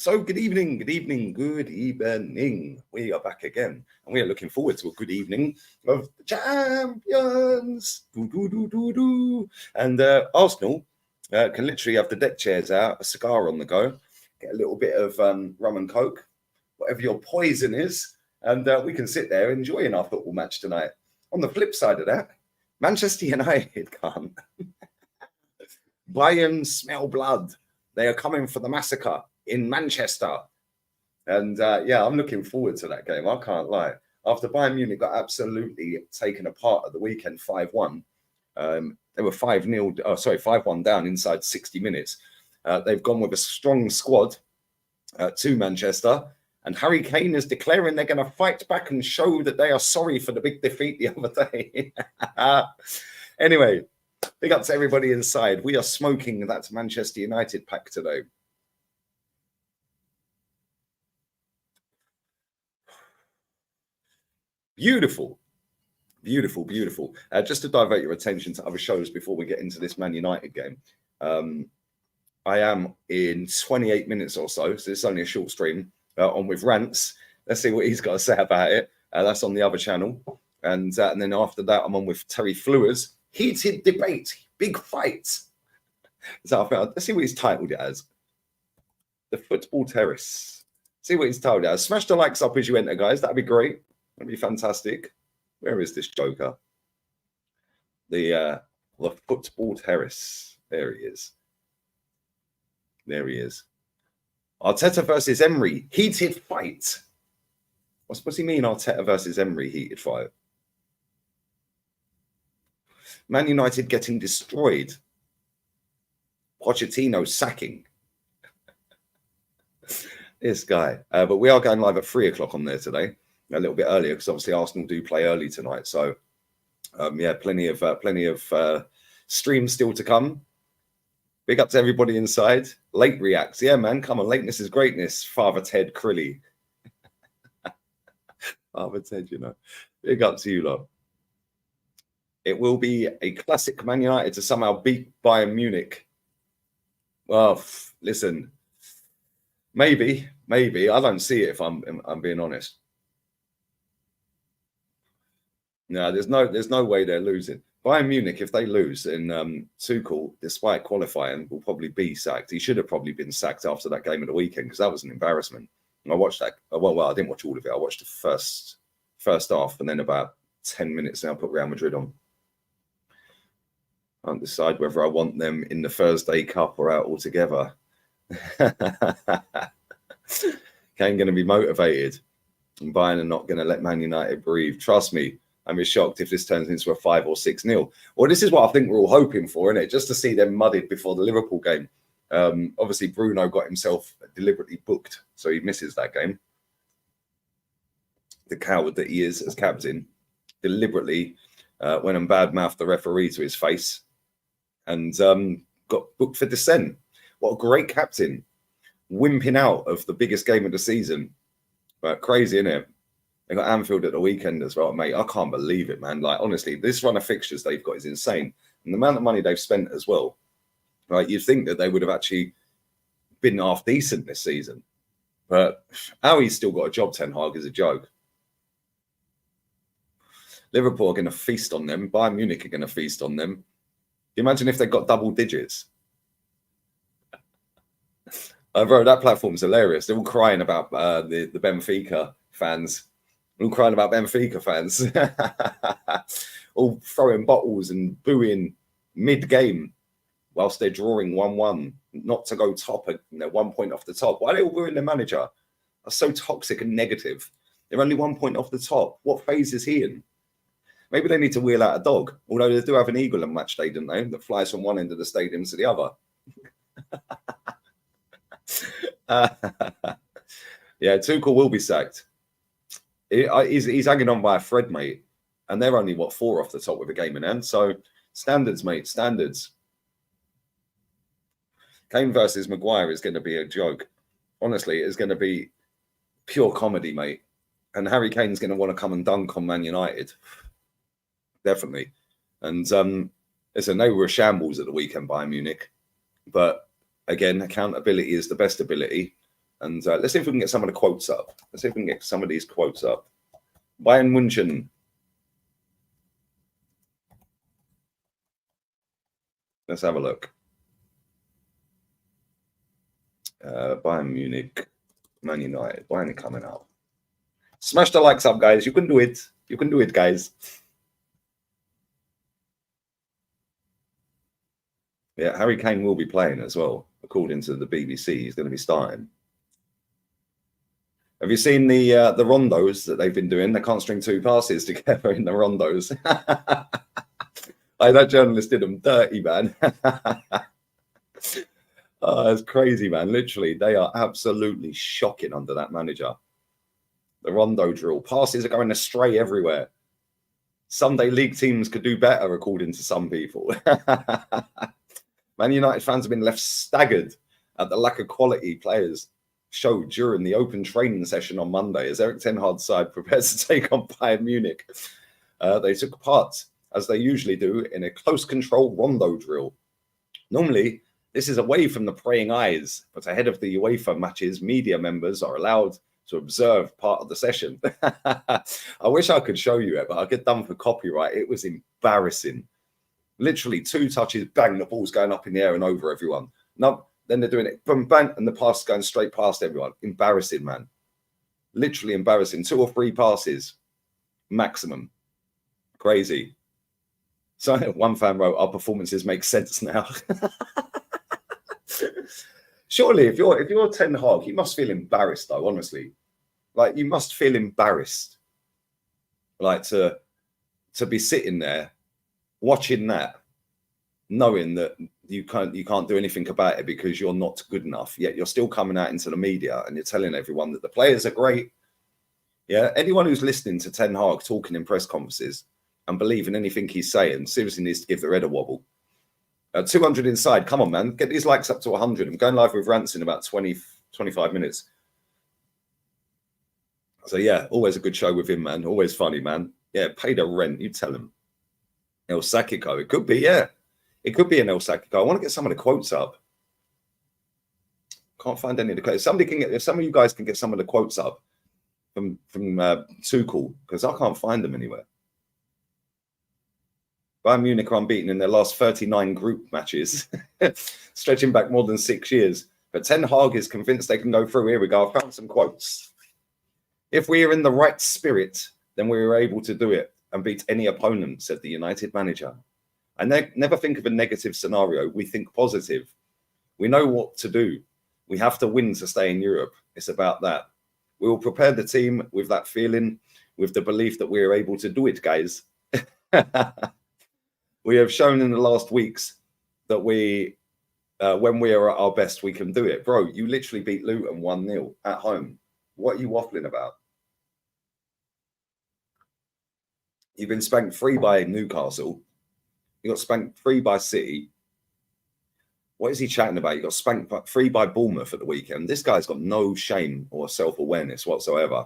So good evening. We are back again, and we are looking forward to a good evening of the champions. And Arsenal can literally have the deck chairs out, a cigar on the go, get a little bit of rum and coke, whatever your poison is, and we can sit there enjoying our football match tonight. On the flip side of that, Manchester United can't. Bayern smell blood. They are coming for the massacre in Manchester. And yeah, I'm looking forward to that game. I can't lie. After Bayern Munich got absolutely taken apart at the weekend 5-1, they were 5-1 down inside 60 minutes. They've gone with a strong squad to Manchester. And Harry Kane is declaring they're going to fight back and show that they are sorry for the big defeat the other day. Anyway, big up to everybody inside. We are smoking that Manchester United pack today. Beautiful. Just to divert your attention to other shows before we get into this Man United game. I am in 28 minutes or so it's only a short stream, on with Rants. Let's see what he's got to say about it. That's on the other channel. And then after that, I'm on with Terry Fluers. Heated debate, big fight. So let's see what he's titled it as. The Football Terrace. See what he's titled it as. Smash the likes up as you enter, guys. That'd be great. That'd be fantastic. Where is this joker? The Football Terrace. There he is. Arteta versus Emery. Heated fight. What's he mean, Arteta versus Emery heated fight? Man United getting destroyed. Pochettino sacking. This guy. But we are going live at 3 o'clock on there today. A little bit earlier because obviously Arsenal do play early tonight. So, yeah, plenty of streams still to come. Big up to everybody inside. Late reacts. Yeah, man. Come on. Lateness is greatness. Father Ted Crilly. Father Ted, you know. Big up to you, lot. It will be a classic Man United to somehow beat Bayern Munich. Well, listen. Maybe. I don't see it if I'm being honest. No, there's no way they're losing. Bayern Munich, if they lose, then Tuchel, despite qualifying, will probably be sacked. He should have probably been sacked after that game of the weekend because that was an embarrassment. And I watched that. Well, I didn't watch all of it. I watched the first half and then about 10 minutes now I put Real Madrid on. I can't decide whether I want them in the Thursday Cup or out altogether. Kane going to be motivated. And Bayern are not going to let Man United breathe. Trust me. I'm just shocked if this turns into a 5 or 6-0. Well, this is what I think we're all hoping for, isn't it? Just to see them mudded before the Liverpool game. Obviously, Bruno got himself deliberately booked, so he misses that game. The coward that he is as captain deliberately went and badmouthed the referee to his face and got booked for dissent. What a great captain. Wimping out of the biggest game of the season. But crazy, innit? They got Anfield at the weekend as well, mate. I can't believe it, man. Like, honestly, this run of fixtures they've got is insane. And the amount of money they've spent as well. Right, you'd think that they would have actually been half decent this season. But how he's still got a job, Ten Hag, is a joke. Liverpool are going to feast on them. Bayern Munich are going to feast on them. Imagine if they got double digits. Bro, that platform's hilarious. They're all crying about the Benfica fans. All crying about Benfica fans. All throwing bottles and booing mid-game whilst they're drawing 1-1, not to go top, and they're 1 point off the top. Why are they all booing their manager? That's so toxic and negative. They're only 1 point off the top. What phase is he in? Maybe they need to wheel out a dog. Although they do have an eagle on match day, don't they? That flies from one end of the stadium to the other. Yeah, Tuchel will be sacked. He's hanging on by a thread, mate. And they're only, 4 off the top with a game in hand. So, standards, mate, standards. Kane versus Maguire is going to be a joke. Honestly, it's going to be pure comedy, mate. And Harry Kane's going to want to come and dunk on Man United. Definitely. And listen, they were a shambles at the weekend, Bayern Munich. But again, accountability is the best ability. And let's see if we can get some of the quotes up. Let's see if we can get some of these quotes up. Bayern München. Let's have a look. Bayern Munich, Man United. Bayern coming up. Smash the likes up, guys. You can do it. You can do it, guys. Yeah, Harry Kane will be playing as well, according to the BBC. He's going to be starting. Have you seen the rondos that they've been doing? They can't string two passes together in the rondos. That journalist did them dirty, man. Oh, it's crazy, man. Literally, they are absolutely shocking under that manager. The rondo drill. Passes are going astray everywhere. Sunday league teams could do better, according to some people. Man United fans have been left staggered at the lack of quality players showed during the open training session on Monday as Erik ten Hag's side prepares to take on Bayern Munich. They took part, as they usually do, in a close control rondo drill. Normally, this is away from the praying eyes, but ahead of the UEFA matches, media members are allowed to observe part of the session. I wish I could show you it, but I'll get done for copyright. It was embarrassing. Literally 2 touches, bang, the ball's going up in the air and over everyone. No, then they're doing it, boom, bang, and the pass going straight past everyone. Embarrassing, man. Literally embarrassing. 2 or 3 passes, maximum. Crazy. So one fan wrote, our performances make sense now. Surely, if you're Ten Hag, you must feel embarrassed, though, honestly. Like, you must feel embarrassed. Like, to be sitting there watching that, knowing that you can't do anything about it because you're not good enough, yet you're still coming out into the media and you're telling everyone that the players are great. Yeah, anyone who's listening to Ten Hag talking in press conferences and believing anything he's saying seriously needs to give their head a wobble. 200 inside, come on, man, get these likes up to 100. I'm going live with Rants in about 25 minutes. So yeah, always a good show with him, man. Always funny, man. Yeah, pay the rent, you tell him. El Sakiko. It could be, yeah. It could be an El Sakiko. I want to get some of the quotes up. Can't find any of the quotes. If some of you guys can get some of the quotes up from Tuchel, because I can't find them anywhere. Bayern Munich are unbeaten in their last 39 group matches, stretching back more than 6 years. But Ten Hag is convinced they can go through. Here we go. I found some quotes. If we are in the right spirit, then we are able to do it and beat any opponent, said the United manager. I never think of a negative scenario. We think positive. We know what to do. We have to win to stay in Europe. It's about that. We will prepare the team with that feeling, with the belief that we are able to do it, guys. We have shown in the last weeks that when we are at our best, we can do it. Bro, you literally beat Luton 1-0 at home. What are you waffling about? You've been spanked 3 by Newcastle. You got spanked 3 by City. What is he chatting about? You got spanked 3 by Bournemouth at the weekend. This guy's got no shame or self-awareness whatsoever.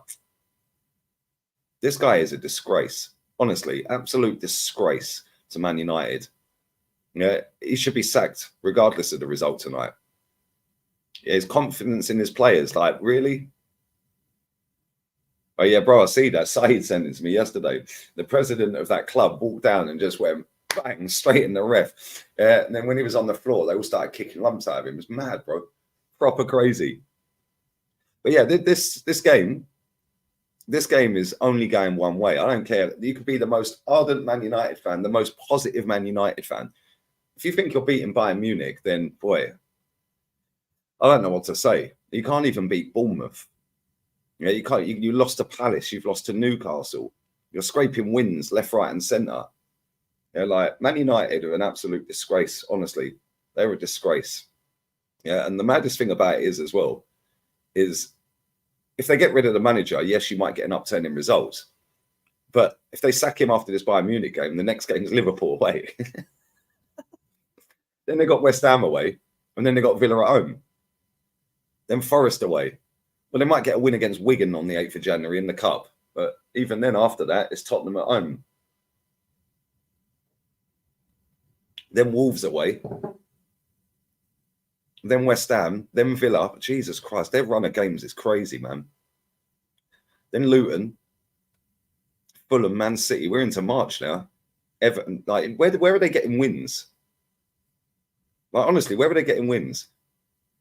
This guy is a disgrace. Honestly, absolute disgrace to Man United. Yeah, he should be sacked regardless of the result tonight. Yeah, his confidence in his players, like, really? Oh, yeah, bro, I see that. Saeed sent it to me yesterday. The president of that club walked down and just went bang, straight in the ref. And then when he was on the floor, they all started kicking lumps out of him. It was mad, bro. Proper crazy. But yeah, this game is only going one way. I don't care. You could be the most ardent Man United fan, the most positive Man United fan. If you think you're beating Bayern Munich, then, boy, I don't know what to say. You can't even beat Bournemouth. Yeah, you can't. You lost to Palace. You've lost to Newcastle. You're scraping wins left, right, and centre. Yeah, like Man United are an absolute disgrace. Honestly, they're a disgrace. Yeah, and the maddest thing about it is as well is if they get rid of the manager, yes, you might get an upturn in results. But if they sack him after this Bayern Munich game, the next game is Liverpool away. Then they got West Ham away, and then they got Villa at home. Then Forest away. Well, they might get a win against Wigan on the 8th of January in the Cup. But even then, after that, it's Tottenham at home. Then Wolves away. then West Ham, then Villa. Jesus Christ, their run of games is crazy, man. Then Luton, Fulham, Man City. We're into March now. Everton, like where are they getting wins? Like honestly, where are they getting wins?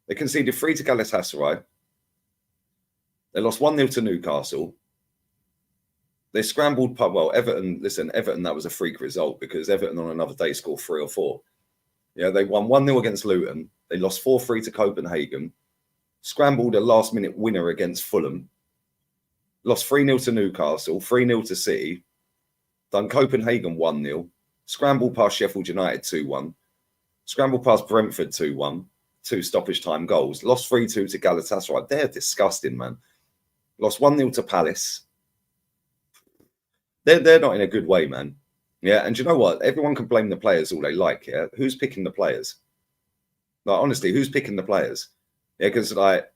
They conceded 3 to Galatasaray. They lost 1-0 to Newcastle. They scrambled. Well, Everton. Listen, Everton. That was a freak result because Everton on another day scored 3 or 4. Yeah, they won 1-0 against Luton. They lost 4-3 to Copenhagen. Scrambled a last-minute winner against Fulham. Lost 3-0 to Newcastle. 3-0 to City. Done Copenhagen 1-0. Scrambled past Sheffield United 2-1. Scrambled past Brentford 2-1. 2 stoppage time goals. Lost 3-2 to Galatasaray. They're disgusting, man. Lost 1-0 to Palace. They're not in a good way, man. Yeah, and you know what? Everyone can blame the players all they like. Yeah, who's picking the players? Like honestly, who's picking the players? Yeah, because like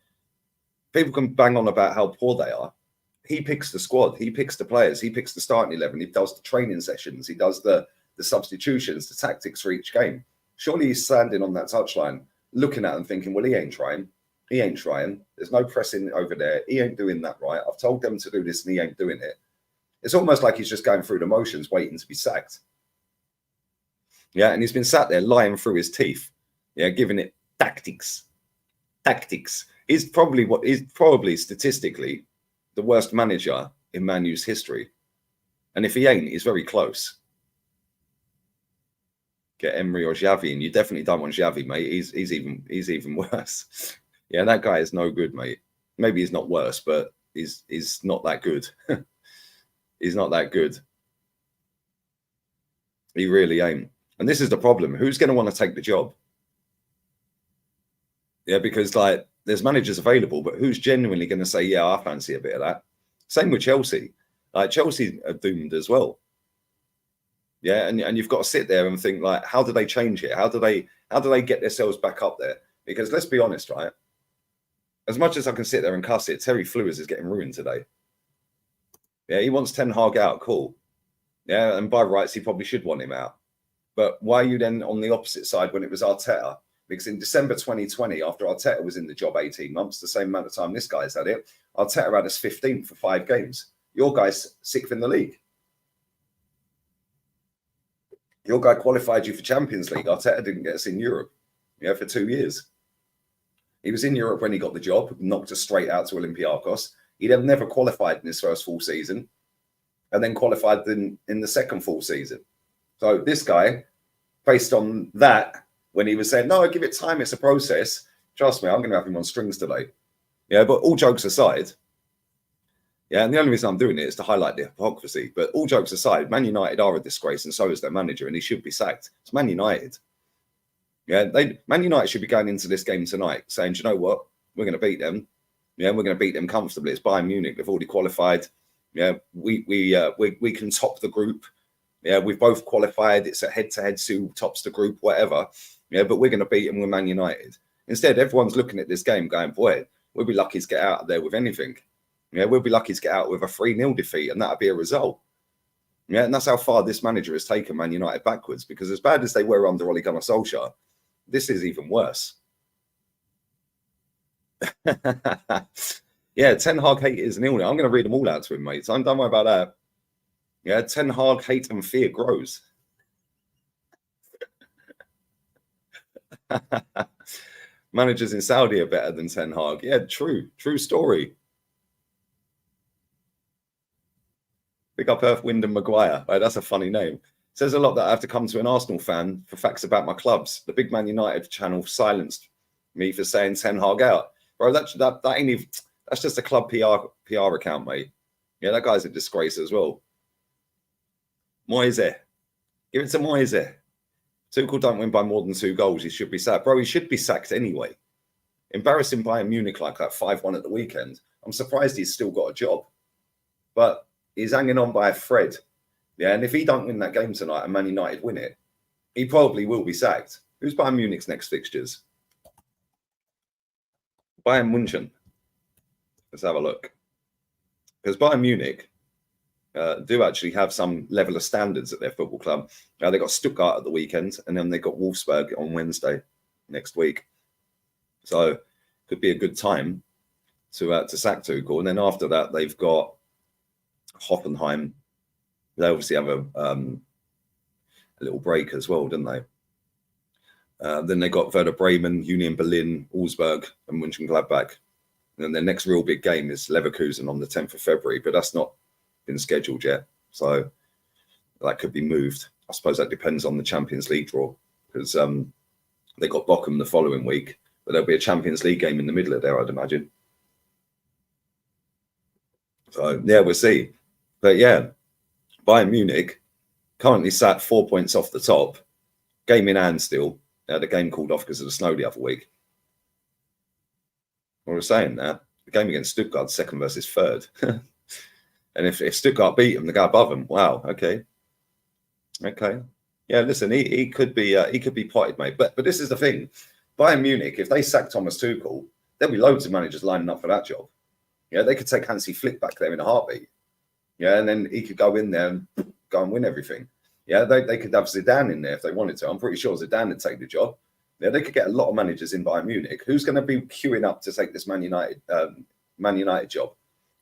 people can bang on about how poor they are. He picks the squad. He picks the players. He picks the starting 11. He does the training sessions. He does the substitutions, the tactics for each game. Surely he's standing on that touchline, looking at them, thinking, "Well, he ain't trying. He ain't trying. There's no pressing over there. He ain't doing that right. I've told them to do this, and he ain't doing it." It's almost like he's just going through the motions, waiting to be sacked. Yeah, and he's been sat there lying through his teeth. Yeah, giving it tactics. Tactics. He's probably statistically the worst manager in Man U's history. And if he ain't, he's very close. Get Emery or Xavi, and you definitely don't want Xavi, mate. He's even worse. Yeah, that guy is no good, mate. Maybe he's not worse, but he's not that good. He's not that good. He really ain't. And this is the problem. Who's going to want to take the job? Yeah, because like there's managers available, but who's genuinely going to say, "Yeah, I fancy a bit of that"? Same with Chelsea. Like Chelsea are doomed as well. Yeah, and you've got to sit there and think like, how do they change it? How do they get themselves back up there? Because let's be honest, right? As much as I can sit there and cuss it, Terry Flewers is getting ruined today. Yeah, he wants Ten Hag out, cool. Yeah, and by rights, he probably should want him out. But why are you then on the opposite side when it was Arteta? Because in December 2020, after Arteta was in the job 18 months, the same amount of time this guy's had it, Arteta had us 15th for 5 games. Your guy's 6th in the league. Your guy qualified you for Champions League. Arteta didn't get us in Europe, for 2 years. He was in Europe when he got the job, knocked us straight out to Olympiacos. He'd have never qualified in his first full season and then qualified in the second full season. So this guy, based on that, when he was saying, "No, give it time, it's a process," trust me, I'm going to have him on strings today. Yeah, but all jokes aside, yeah, and the only reason I'm doing it is to highlight the hypocrisy. But all jokes aside, Man United are a disgrace, and so is their manager, and he should be sacked. It's Man United. Yeah, Man United should be going into this game tonight saying, "Do you know what? We're going to beat them. Yeah, we're going to beat them comfortably. It's Bayern Munich. They've already qualified. Yeah, we can top the group. Yeah, we've both qualified. It's a head-to-head. Who tops the group, whatever. Yeah, but we're going to beat them with Man United." Instead, everyone's looking at this game going, "Boy, we'll be lucky to get out of there with anything. Yeah, we'll be lucky to get out with a 3-0 defeat, and that'll be a result." Yeah, and that's how far this manager has taken Man United backwards, because as bad as they were under Ole Gunnar Solskjaer, this is even worse. Yeah, Ten Hag hate is nil. I'm going to read them all out to him, mate. So don't worry about that. Yeah, Ten Hag hate and fear grows. Managers in Saudi are better than Ten Hag. Yeah, true story. Big up Earth, Wind and Maguire. Right, that's a funny name. Says a lot that I have to come to an Arsenal fan for facts about my clubs. The big Man United channel silenced me for saying Ten Hag out. Bro, that ain't even, that's just a club PR account, mate. Yeah, that guy's a disgrace as well. Moise. Give it to Moise. Tuchel don't win by more than 2 goals. He should be sacked. Bro, he should be sacked anyway. Embarrassing Bayern Munich like that 5-1 at the weekend. I'm surprised he's still got a job. But he's hanging on by a thread. Yeah, and if he don't win that game tonight and Man United win it, he probably will be sacked. Who's Bayern Munich's next fixtures? Bayern München. Let's have a look. Because Bayern Munich do actually have some level of standards at their football club. They got Stuttgart at the weekend, and then they got Wolfsburg on Wednesday next week. So could be a good time to sack Tuchel. And then after that, they've got Hoffenheim. They obviously have a little break as well, don't they? Then they got Werder Bremen, Union Berlin, Augsburg, and Mönchengladbach. And then their next real big game is Leverkusen on the 10th of February, but that's not been scheduled yet. So that could be moved. I suppose that depends on the Champions League draw, because they got Bochum the following week, but there'll be a Champions League game in the middle of there, I'd imagine. So, yeah, we'll see. But, yeah, Bayern Munich currently sat 4 points off the top. Game in hand still. They had a game called off because of the snow the other week. We were saying that. The game against Stuttgart, second versus third. And if Stuttgart beat them, they go above them. Wow, okay. Okay. Yeah, listen, he could be potted, mate. But this is the thing. Bayern Munich, if they sack Thomas Tuchel, there'll be loads of managers lining up for that job. Yeah, they could take Hansi Flick back there in a heartbeat. Yeah, and then he could go in there and go and win everything. Yeah, they could have Zidane in there if they wanted to. I'm pretty sure Zidane would take the job. Yeah, they could get a lot of managers in Bayern Munich. Who's going to be queuing up to take this Man United job?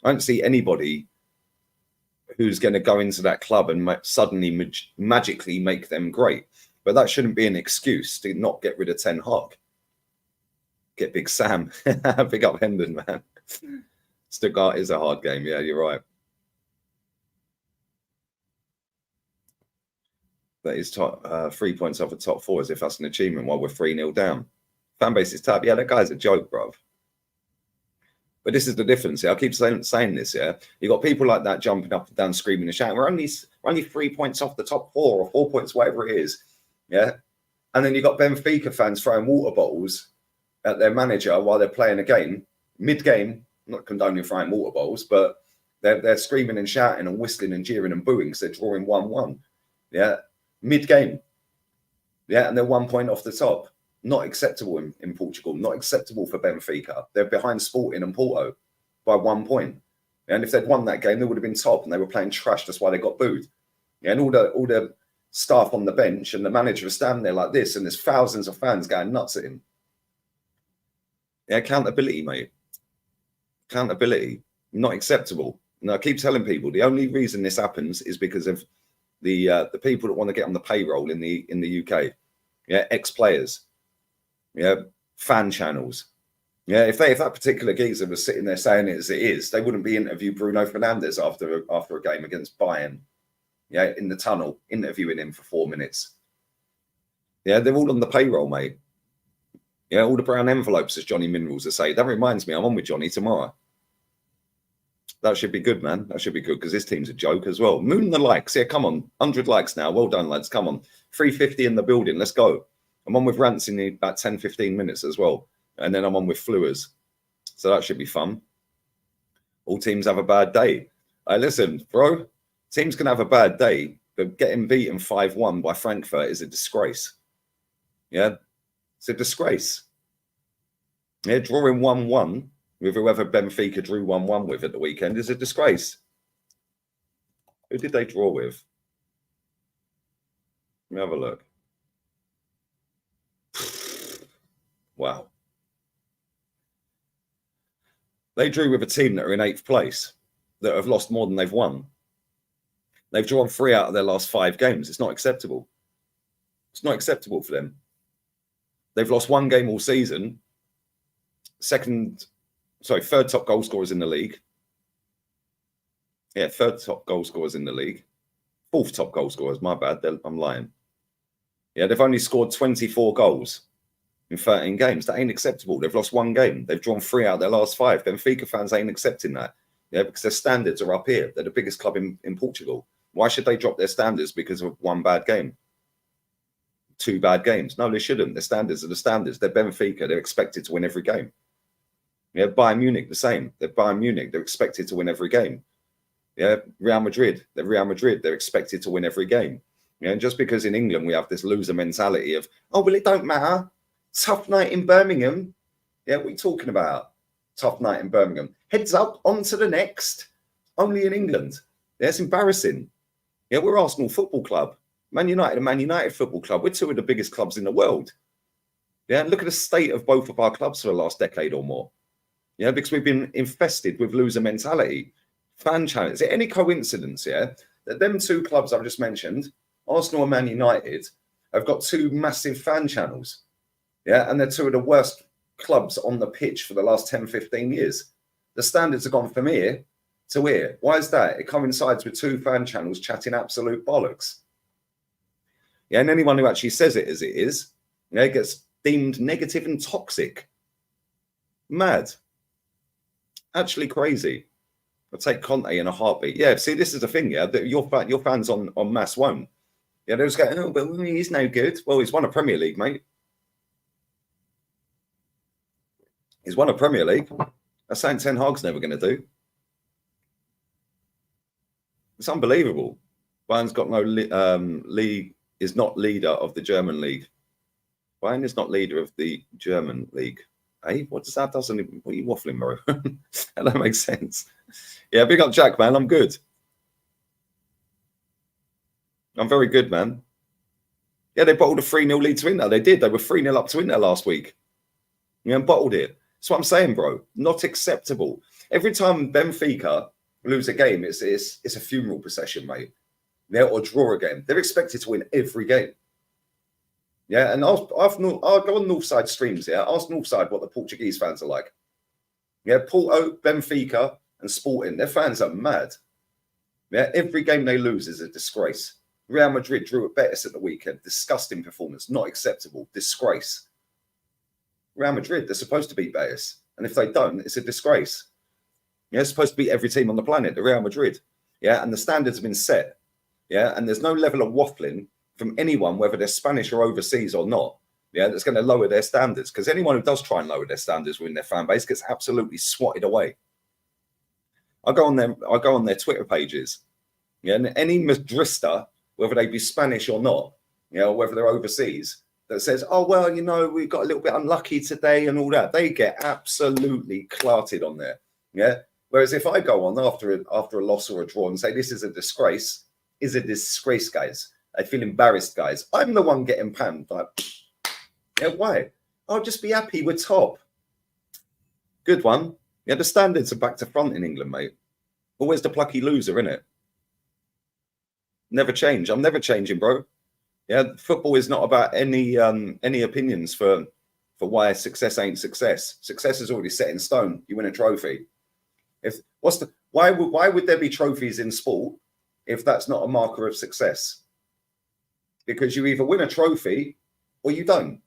I don't see anybody who's going to go into that club and suddenly magically make them great. But that shouldn't be an excuse to not get rid of Ten Hag. Get Big Sam. Big up Hendon, man. Stuttgart is a hard game. Yeah, you're right. That is 3 points off the top four, as if that's an achievement while we're 3-0 down. Fan base is tough. Yeah, that guy's a joke, bruv. But this is the difference. Yeah, I keep saying this. Yeah, you got people like that jumping up and down, screaming and shouting. We're only 3 points off the top four, or 4 points, whatever it is. Yeah, and then you got Benfica fans throwing water bottles at their manager while they're playing a game. Mid-game, not condoning throwing water bottles, but they're screaming and shouting and whistling and jeering and booing because they're drawing 1-1. Yeah, mid-game. Yeah, and they're 1 point off the top. Not acceptable in Portugal. Not acceptable for Benfica. They're behind Sporting and Porto by 1 point. And if they'd won that game, they would have been top, and they were playing trash. That's why they got booed. Yeah, and all the staff on the bench and the manager are standing there like this, and there's thousands of fans going nuts at him. Yeah, accountability, mate. Accountability. Not acceptable. And I keep telling people the only reason this happens is because of the people that want to get on the payroll in the UK. Yeah, ex-players. Yeah, fan channels. Yeah, if that particular geezer was sitting there saying it as it is, they wouldn't be interviewing Bruno Fernandes after a game against Bayern. Yeah, in the tunnel, interviewing him for 4 minutes. Yeah, they're all on the payroll, mate. Yeah, all the brown envelopes, as Johnny Minerals will say. That reminds me, I'm on with Johnny tomorrow. That should be good, man. That should be good because this team's a joke as well. Moon the likes. Yeah, come on. 100 likes now. Well done, lads. Come on. 350 in the building. Let's go. I'm on with Rants in about 10, 15 minutes as well. And then I'm on with Fluers. So that should be fun. All teams have a bad day. Listen, bro. Teams can have a bad day, but getting beaten 5-1 by Frankfurt is a disgrace. Yeah? It's a disgrace. Yeah, drawing 1-1 with whoever Benfica drew 1-1 with at the weekend is a disgrace. Who did they draw with? Let me have a look. Wow. They drew with a team that are in 8th place, that have lost more than they've won. They've drawn 3 out of their last 5 games. It's not acceptable. It's not acceptable for them. They've lost 1 game all season. Third top goal scorers in the league. Yeah, third top goal scorers in the league. 4th top goal scorers, my bad. I'm lying. Yeah, they've only scored 24 goals in 13 games. That ain't acceptable. They've lost 1 game. They've drawn 3 out of their last 5. Benfica fans ain't accepting that. Yeah, because their standards are up here. They're the biggest club in Portugal. Why should they drop their standards because of 1 bad game? 2 bad games? No, they shouldn't. Their standards are the standards. They're Benfica. They're expected to win every game. Yeah, Bayern Munich, the same. They're Bayern Munich. They're expected to win every game. Yeah, Real Madrid. They're Real Madrid. They're expected to win every game. Yeah, and just because in England we have this loser mentality of, oh, well, it don't matter. Tough night in Birmingham. Yeah, what are you talking about? Tough night in Birmingham. Heads up, on to the next. Only in England. Yeah, it's embarrassing. Yeah, we're Arsenal Football Club. Man United and Man United Football Club. We're 2 of the biggest clubs in the world. Yeah, look at the state of both of our clubs for the last decade or more. Yeah, because we've been infested with loser mentality, fan challenge. Is it any coincidence, yeah, that them two clubs I've just mentioned, Arsenal and Man United, have got two massive fan channels? Yeah, and they're two of the worst clubs on the pitch for the last 10, 15 years. The standards have gone from here to here. Why is that? It coincides with two fan channels chatting absolute bollocks. Yeah, and anyone who actually says it as it is, yeah, gets deemed negative and toxic. Mad. Actually crazy. I'll take Conte in a heartbeat. Yeah, see, this is the thing, yeah, that your fans on mass won't. Yeah, they'll just go, oh, but he's no good. Well, he's won a Premier League, mate. He's won a Premier League. That's something Ten Hag's never going to do. It's unbelievable. Bayern's got no league, is not leader of the German league. Bayern is not leader of the German league. Hey, what does that? What are you waffling, bro? That makes sense. Yeah, big up Jack, man. I'm good. I'm very good, man. Yeah, they bottled a 3-0 lead to Inter. They did. They were 3-0 up to Inter last week. Yeah, and bottled it. That's what I'm saying, bro. Not acceptable. Every time Benfica lose a game, it's a funeral procession, mate. Yeah, or draw a game. They're expected to win every game. Yeah, and I'll go on Northside streams, yeah. Ask Northside what the Portuguese fans are like. Yeah, Porto, Benfica, and Sporting, their fans are mad. Yeah, every game they lose is a disgrace. Real Madrid drew at Betis at the weekend. Disgusting performance, not acceptable, disgrace. Real Madrid, they're supposed to beat Betis. And if they don't, it's a disgrace. Yeah, it's supposed to beat every team on the planet, the Real Madrid. Yeah, and the standards have been set. Yeah, and there's no level of waffling from anyone, whether they're Spanish or overseas or not, yeah, that's going to lower their standards. Because anyone who does try and lower their standards within their fan base gets absolutely swatted away. I go on their Twitter pages, yeah, and any Madrista, whether they be Spanish or not, you know, whether they're overseas, that says, oh, well, you know, we got a little bit unlucky today and all that, they get absolutely clarted on there. Yeah. Whereas if I go on after a loss or a draw and say this is a disgrace, guys. I feel embarrassed, guys. I'm the one getting panned. Like, yeah, why? I'll just be happy we're top. Good one. Yeah, the standards are back to front in England, mate. Always the plucky loser, innit? Never change. I'm never changing, bro. Yeah, football is not about any opinions for why success ain't success. Success is already set in stone. You win a trophy. Why would there be trophies in sport if that's not a marker of success? Because you either win a trophy or you don't.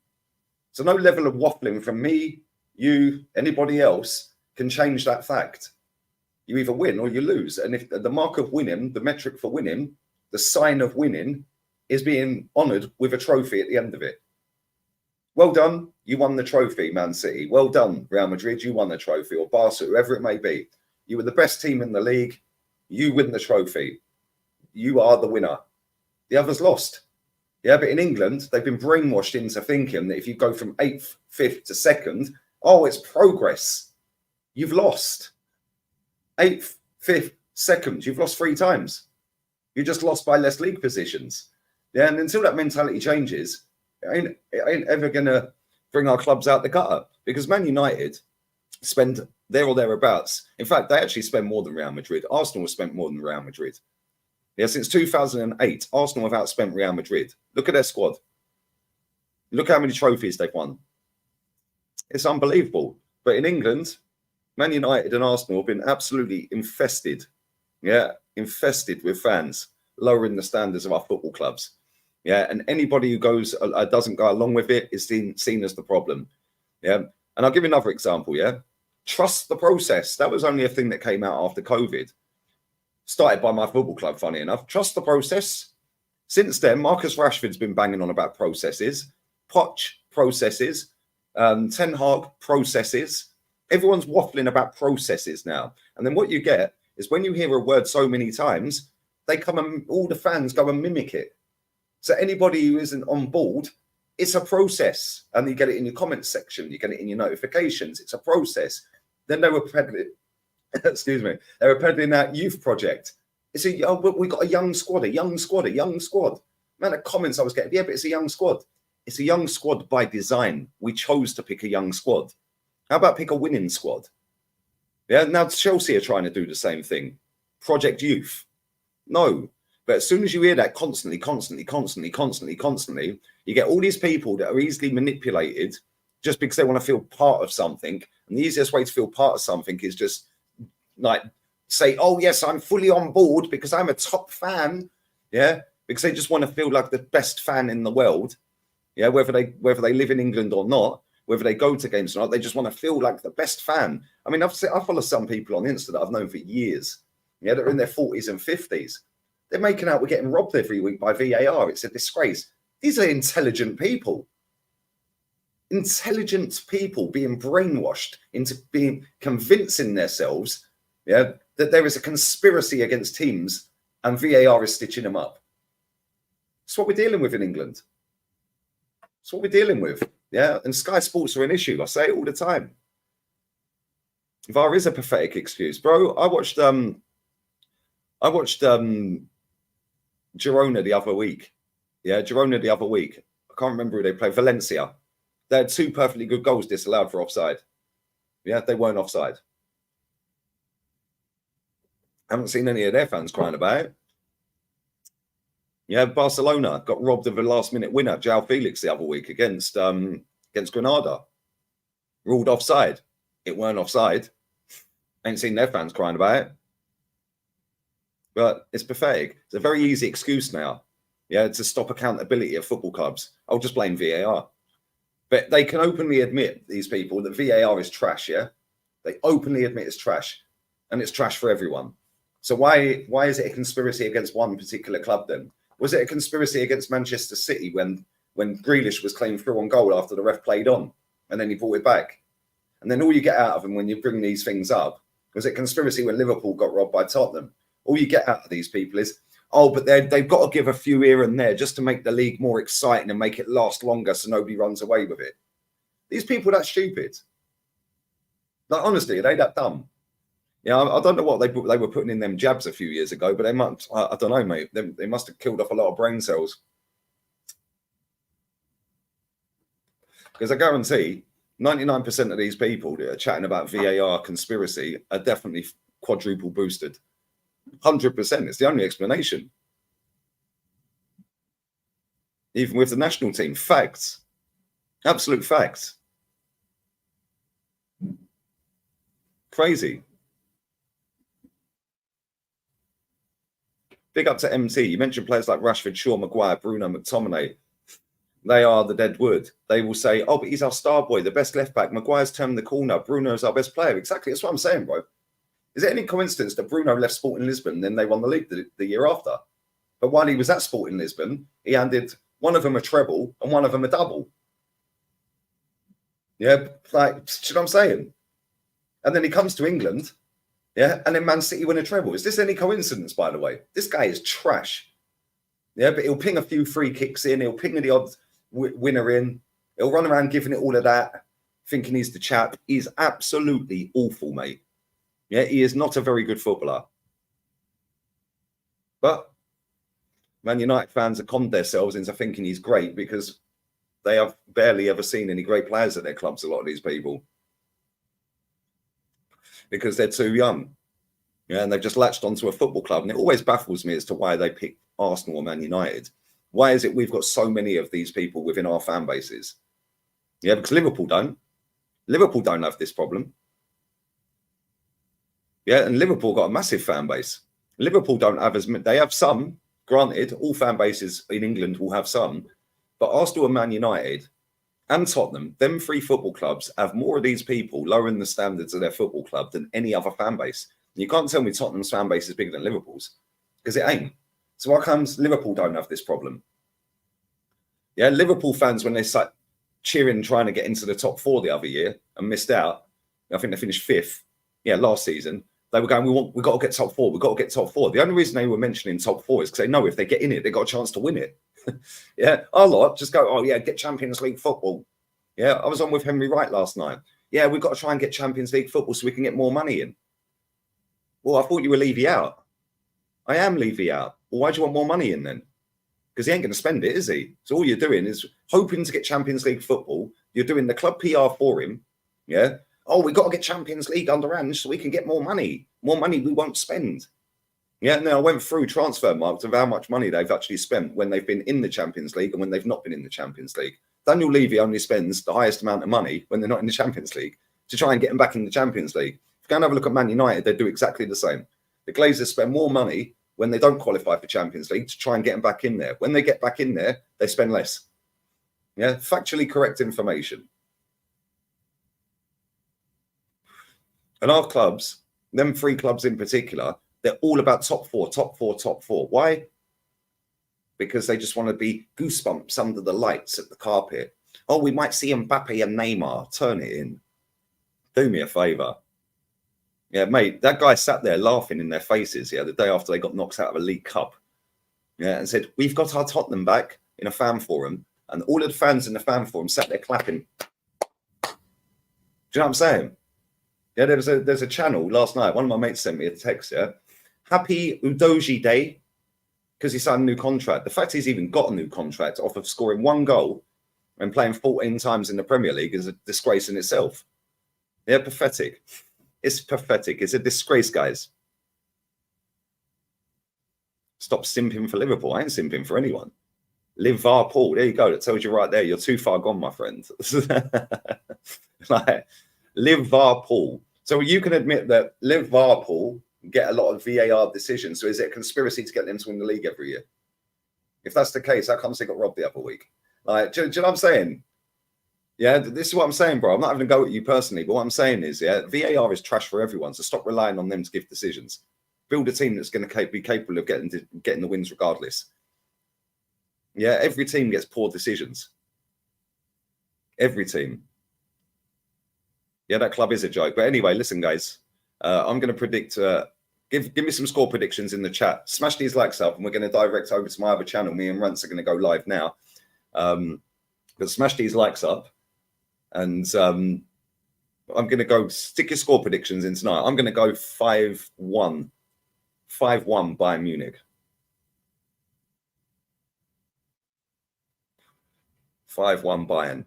So no level of waffling from me, you, anybody else can change that fact. You either win or you lose. And if the mark of winning, the metric for winning, the sign of winning is being honoured with a trophy at the end of it. Well done, you won the trophy, Man City. Well done, Real Madrid, you won the trophy, or Barca, whoever it may be. You were the best team in the league. You win the trophy. You are the winner. The others lost. Yeah, but in England, they've been brainwashed into thinking that if you go from 8th, 5th to 2nd, oh, it's progress. You've lost. 8th, 5th, 2nd, you've lost 3 times. You just lost by less league positions. Yeah, and until that mentality changes, it ain't ever going to bring our clubs out the gutter. Because Man United spend there or thereabouts. In fact, they actually spend more than Real Madrid. Arsenal has spent more than Real Madrid. Yeah, since 2008, Arsenal have outspent Real Madrid. Look at their squad. Look how many trophies they've won. It's unbelievable. But in England, Man United and Arsenal have been absolutely infested. Yeah, infested with fans, lowering the standards of our football clubs. Yeah, and anybody who doesn't go along with it is seen as the problem. Yeah, and I'll give you another example. Yeah, trust the process. That was only a thing that came out after COVID. Started by my football club, funny enough. Trust the process. Since then, Marcus Rashford's been banging on about processes. Poch, processes. Ten Hag, processes. Everyone's waffling about processes now. And then what you get is when you hear a word so many times, all the fans go and mimic it. So anybody who isn't on board, it's a process. And you get it in your comments section. You get it in your notifications. It's a process. Then they were peddling, excuse me, they were peddling that youth project. It's we got a young squad. Man, the comments I was getting, yeah, but it's a young squad. It's a young squad by design. We chose to pick a young squad. How about pick a winning squad? Yeah, now Chelsea are trying to do the same thing. Project Youth. No. But as soon as you hear that constantly, you get all these people that are easily manipulated just because they want to feel part of something. And the easiest way to feel part of something is just like say, oh, yes, I'm fully on board because I'm a top fan. Yeah, because they just want to feel like the best fan in the world. Yeah, whether they live in England or not, whether they go to games or not, they just want to feel like the best fan. I mean, I follow some people on Insta that I've known for years. Yeah, they're in their 40s and 50s. They're making out we're getting robbed every week by VAR. It's a disgrace. These are intelligent people. Intelligent people being brainwashed into being convincing themselves, yeah, that there is a conspiracy against teams and VAR is stitching them up. That's what we're dealing with in England. That's what we're dealing with. Yeah, and Sky Sports are an issue. I say it all the time. VAR is a pathetic excuse, bro. I watched Girona the other week. Yeah, Girona the other week. I can't remember who they played. Valencia. They had 2 perfectly good goals disallowed for offside. Yeah, they weren't offside. I haven't seen any of their fans crying about it. Yeah, Barcelona got robbed of a last-minute winner, João Felix, the other week against Granada. Ruled offside. It weren't offside. Ain't seen their fans crying about it. But it's pathetic. It's a very easy excuse now, yeah, to stop accountability of football clubs. I'll just blame VAR. But they can openly admit, these people, that VAR is trash, yeah? They openly admit it's trash. And it's trash for everyone. So why is it a conspiracy against one particular club then? Was it a conspiracy against Manchester City when Grealish was claimed through on goal after the ref played on and then he brought it back? And then all you get out of them when you bring these things up, was it conspiracy when Liverpool got robbed by Tottenham? All you get out of these people is, oh, but they've got to give a few here and there just to make the league more exciting and make it last longer so nobody runs away with it. These people are that stupid. Like, honestly, are they that dumb? Yeah, I don't know what they were putting in them jabs a few years ago, but they must, I don't know, mate. They must have killed off a lot of brain cells. Because I guarantee 99% of these people that are chatting about VAR conspiracy are definitely quadruple boosted. 100%. It's the only explanation. Even with the national team, facts. Absolute facts. Crazy. Big up to MT. You mentioned players like Rashford, Shaw, Maguire, Bruno, McTominay. They are the dead wood. They will say, oh, but he's our star boy, the best left back. Maguire's turned the corner. Bruno's our best player. Exactly. That's what I'm saying, bro. Is it any coincidence that Bruno left Sporting Lisbon and then they won the league the year after? But while he was at Sporting Lisbon, he handed one of them a treble and one of them a double. Yeah, like, you know what I'm saying? And then he comes to England, yeah, and then Man City win a treble. Is this any coincidence, by the way? This guy is trash. Yeah, but he'll ping a few free kicks in. He'll ping the odd winner in. He'll run around giving it all of that, thinking he's the chap. He's absolutely awful, mate. Yeah, he is not a very good footballer. But Man United fans have conned themselves into thinking he's great because they have barely ever seen any great players at their clubs, a lot of these people. Because they're too young. Yeah, and they've just latched onto a football club. And it always baffles me as to why they pick Arsenal or Man United. Why is it we've got so many of these people within our fan bases? Yeah, because Liverpool don't. Liverpool don't have this problem. Yeah, and Liverpool got a massive fan base. Liverpool don't have as many. They have some, granted, all fan bases in England will have some. But Arsenal and Man United and Tottenham, them 3 football clubs, have more of these people lowering the standards of their football club than any other fan base. And you can't tell me Tottenham's fan base is bigger than Liverpool's, because it ain't. So why comes Liverpool don't have this problem? Yeah, Liverpool fans, when they sat cheering, trying to get into the top 4 the other year and missed out, I think they finished 5th, yeah, last season. They were going, we've got to get top 4. We've got to get top 4. The only reason they were mentioning top 4 is because they know if they get in it, they got a chance to win it. Yeah, our lot just go, oh, yeah, get Champions League football. Yeah, I was on with Henry Wright last night. Yeah, we've got to try and get Champions League football so we can get more money in. Well, I thought you were Levy out. I am Levy out. Well, why do you want more money in then? because he ain't going to spend it, is he? So all you're doing is hoping to get Champions League football. You're doing the club PR for him. Yeah. Oh, we got to get Champions League under Ange so we can get more money. More money we won't spend. Yeah. And then I went through transfer marks of how much money they've actually spent when they've been in the Champions League and when they've not been in the Champions League. Daniel Levy only spends the highest amount of money when they're not in the Champions League to try and get them back in the Champions League. If you go and have a look at Man United, they do exactly the same. The Glazers spend more money when they don't qualify for Champions League to try and get them back in there. When they get back in there, they spend less. Yeah, factually correct information. And our clubs, them 3 clubs in particular, they're all about top 4, top 4, top 4. Why? Because they just want to be goosebumps under the lights at the carpet. Oh, we might see Mbappe and Neymar. Turn it in. Do me a favour. Yeah, mate, that guy sat there laughing in their faces, the day after they got knocked out of a League Cup. Yeah, and said, we've got our Tottenham back in a fan forum. And all of the fans in the fan forum sat there clapping. Do you know what I'm saying? Yeah, there's a channel last night. One of my mates sent me a text, Happy Udoji Day, because he signed a new contract. The fact he's even got a new contract off of scoring 1 goal and playing 14 times in the Premier League is a disgrace in itself. Yeah, pathetic. It's pathetic. It's a disgrace, guys. Stop simping for Liverpool. I ain't simping for anyone. Liverpool. There you go. That tells you right there. You're too far gone, my friend. Like, Liverpool. So you can admit that Liverpool get a lot of VAR decisions. So is it a conspiracy to get them to win the league every year? If that's the case, how comes they got robbed the other week? Like, do you know what I'm saying? Yeah, this is what I'm saying, bro. I'm not having to go at you personally, but what I'm saying is, VAR is trash for everyone. So stop relying on them to give decisions. Build a team that's going to be capable of getting the wins regardless. Yeah, every team gets poor decisions. Every team. Yeah, that club is a joke. But anyway, listen, guys. I'm going to predict. Give me some score predictions in the chat. Smash these likes up, and we're going to direct over to my other channel. Me and Rance are going to go live now. But smash these likes up, and I'm going to go stick your score predictions in tonight. I'm going to go 5-1. 5-1 Bayern Munich. 5-1 Bayern.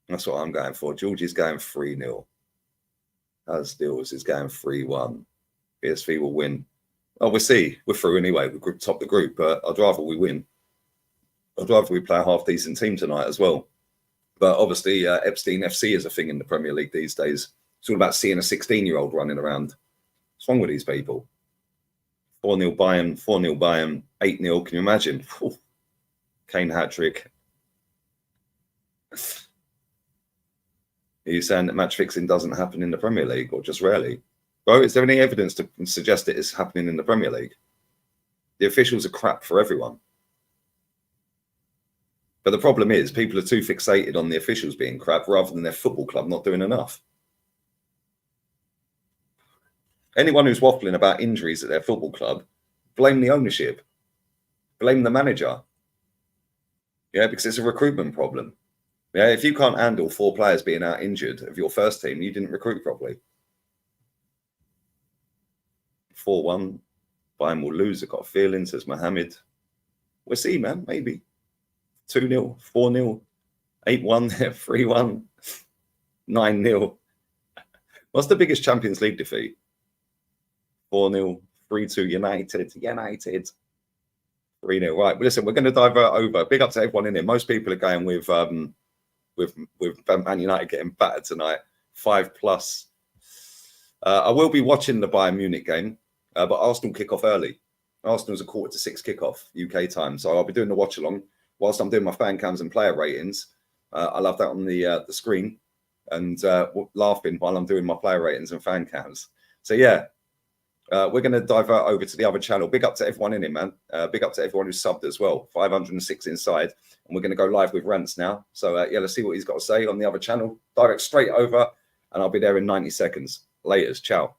That's what I'm going for. Georgie's going 3-0. As Deals is going 3-1. PSV will win. Oh, we'll see. We're through anyway. We're top the group, but I'd rather we win. I'd rather we play a half-decent team tonight as well. But obviously, Epstein FC is a thing in the Premier League these days. It's all about seeing a 16-year-old running around. What's wrong with these people? 4-0 Bayern, 4-0 Bayern, 8-0. Can you imagine? Whew. Kane hat-trick. Are you saying that match fixing doesn't happen in the Premier League or just rarely? Bro, is there any evidence to suggest it is happening in the Premier League? The officials are crap for everyone. But the problem is people are too fixated on the officials being crap rather than their football club not doing enough. Anyone who's waffling about injuries at their football club, blame the ownership. Blame the manager. Yeah, because it's a recruitment problem. Yeah, if you can't handle 4 players being out injured of your first team, you didn't recruit properly. 4-1. Bayern will lose. I've got a feeling, says Mohammed. We'll see, man. Maybe. 2-0, 4-0, 8-1, 3-1, 9-0. What's the biggest Champions League defeat? 4-0, 3-2 United. 3-0. Right. Well, listen, we're going to divert over. Big up to everyone in here. Most people are going with Man United getting battered tonight. 5+. I will be watching the Bayern Munich game, but Arsenal kick off early. Arsenal's a 5:45 kickoff UK time, so I'll be doing the watch along whilst I'm doing my fan cams and player ratings. I'll have that on the screen and laughing while I'm doing my player ratings and fan cams. So yeah, we're going to divert over to the other channel. Big up to everyone in it, man. Big up to everyone who's subbed as well. 506 inside, and we're going to go live with Rance now. So yeah, let's see what he's got to say on the other channel. Direct straight over, and I'll be there in 90 seconds. Laters, ciao.